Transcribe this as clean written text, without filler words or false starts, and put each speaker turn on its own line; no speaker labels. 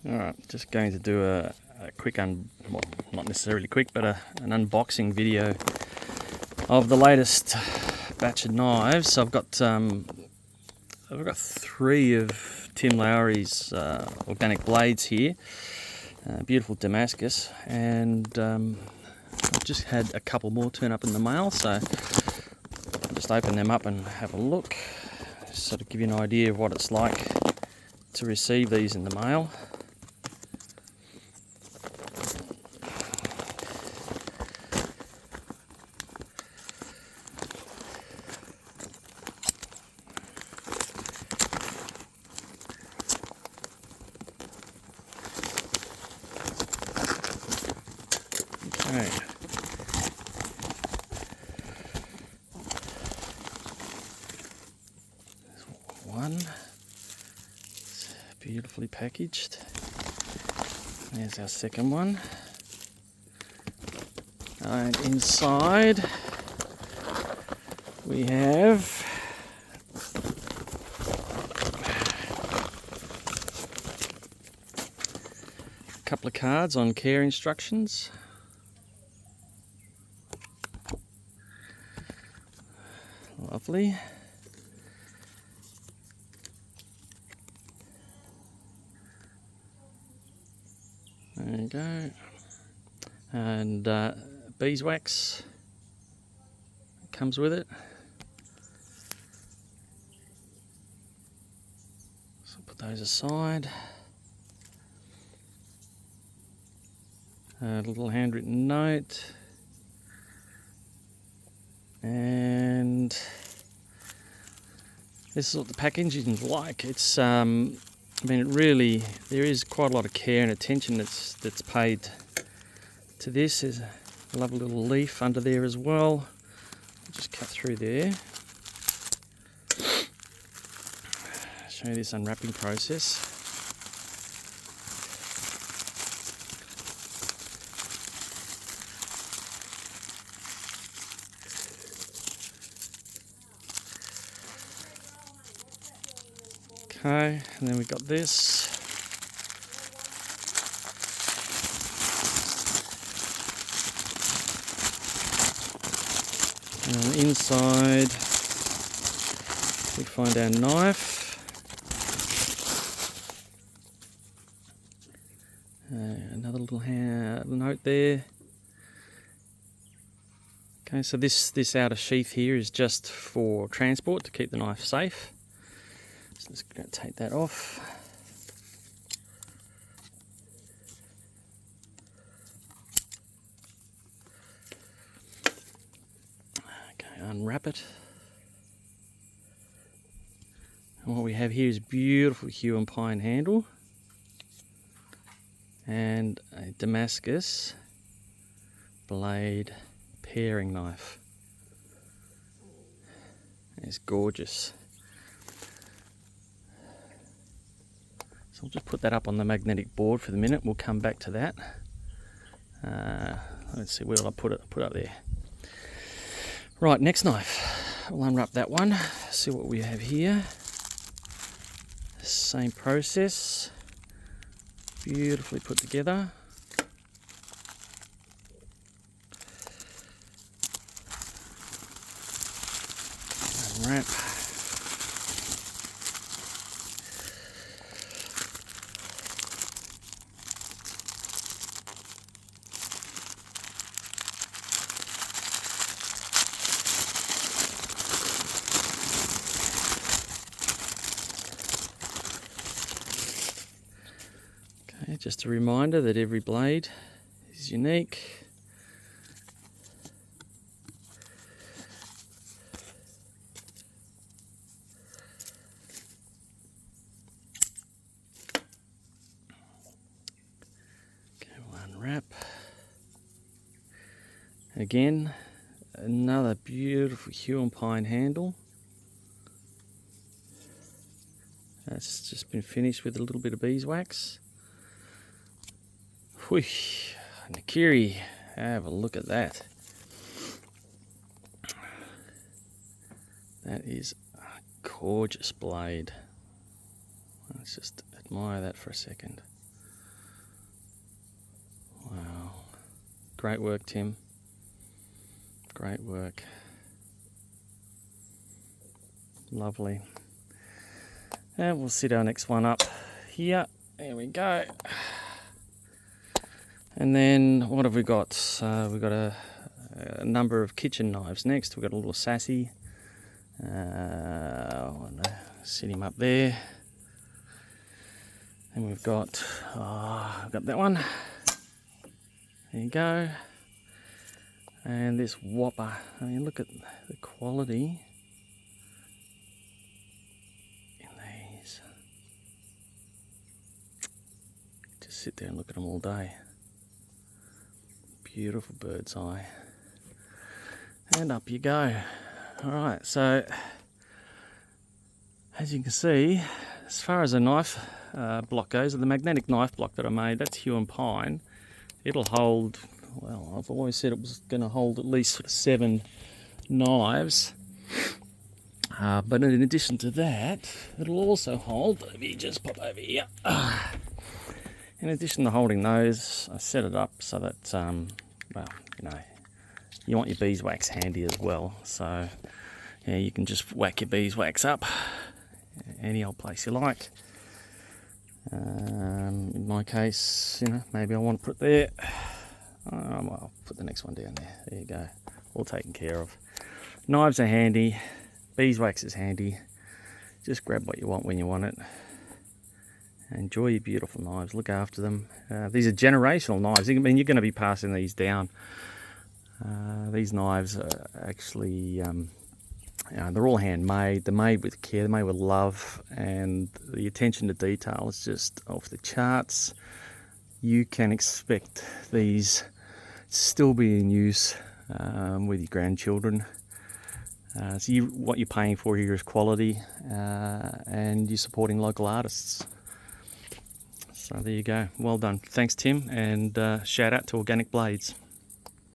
Alright, just going to do a quick, well, not necessarily quick, but an unboxing video of the latest batch of knives. I've got 3 of Tim Lowry's Organic Blades here, beautiful Damascus, and I've just had a couple more turn up in the mail, so I'll just open them up and have a look, sort of give you an idea of what it's like to receive these in the mail. Okay. There's one. It's beautifully packaged. There's our second one. And inside we have a couple of cards on care instructions. Lovely. There you go. And beeswax comes with it. So put those aside. A little handwritten note. And this is what the packaging's like. It's I mean, it really, there is quite a lot of care and attention that's paid to this. There's a lovely little leaf under there as well. I'll just cut through there. Show you this unwrapping process. Okay, and then we've got this. And on the inside, we find our knife. Another little note there. Okay, so this outer sheath here is just for transport to keep the knife safe. So just going to take that off. Okay, unwrap it. And what we have here is a beautiful hue and pine handle and a Damascus blade paring knife. It's gorgeous. I'll just put that up on the magnetic board for the minute. We'll come back to that. Let's see, where will I put it? Put it up there. Right, next knife. We'll unwrap that one. See what we have here. Same process. Beautifully put together. Unwrap. Just a reminder that every blade is unique. Okay, we'll unwrap. Again, another beautiful hue and pine handle. That's just been finished with a little bit of beeswax. Whoosh, Nakiri, have a look at that. That is a gorgeous blade. Let's just admire that for a second. Great work, Tim. Great work. Lovely. And we'll sit our next one up here. There we go. And then what have we got? We've got a number of kitchen knives next. We've got a little sassy. I want to sit him up there. And we've got, I've got that one. There you go. And this whopper. I mean, look at the quality in these. Just sit there and look at them all day. Beautiful bird's eye. And up you go. Alright, so as you can see, as far as a knife block goes, the magnetic knife block that I made, that's Hue and Pine. It'll hold, well, I've always said it was going to hold at least 7 knives. But in addition to that, it'll also hold, let me just pop over here. In addition to holding those, I set it up so that, well, you know, you want your beeswax handy as well. So, yeah, you can just whack your beeswax up any old place you like. In my case, you know, maybe I want to put it there. I'll put the next one down there. There you go. All taken care of. Knives are handy. Beeswax is handy. Just grab what you want when you want it. Enjoy your beautiful knives. Look after them. These are generational knives. I mean, you're going to be passing these down. These knives are actually, you know, they're all handmade. They're made with care. They're made with love, and the attention to detail is just off the charts. You can expect these to still be in use with your grandchildren. So what you're paying for here is quality, and you're supporting local artists. So there you go. Well done. Thanks, Tim, and shout out to Organic Blades.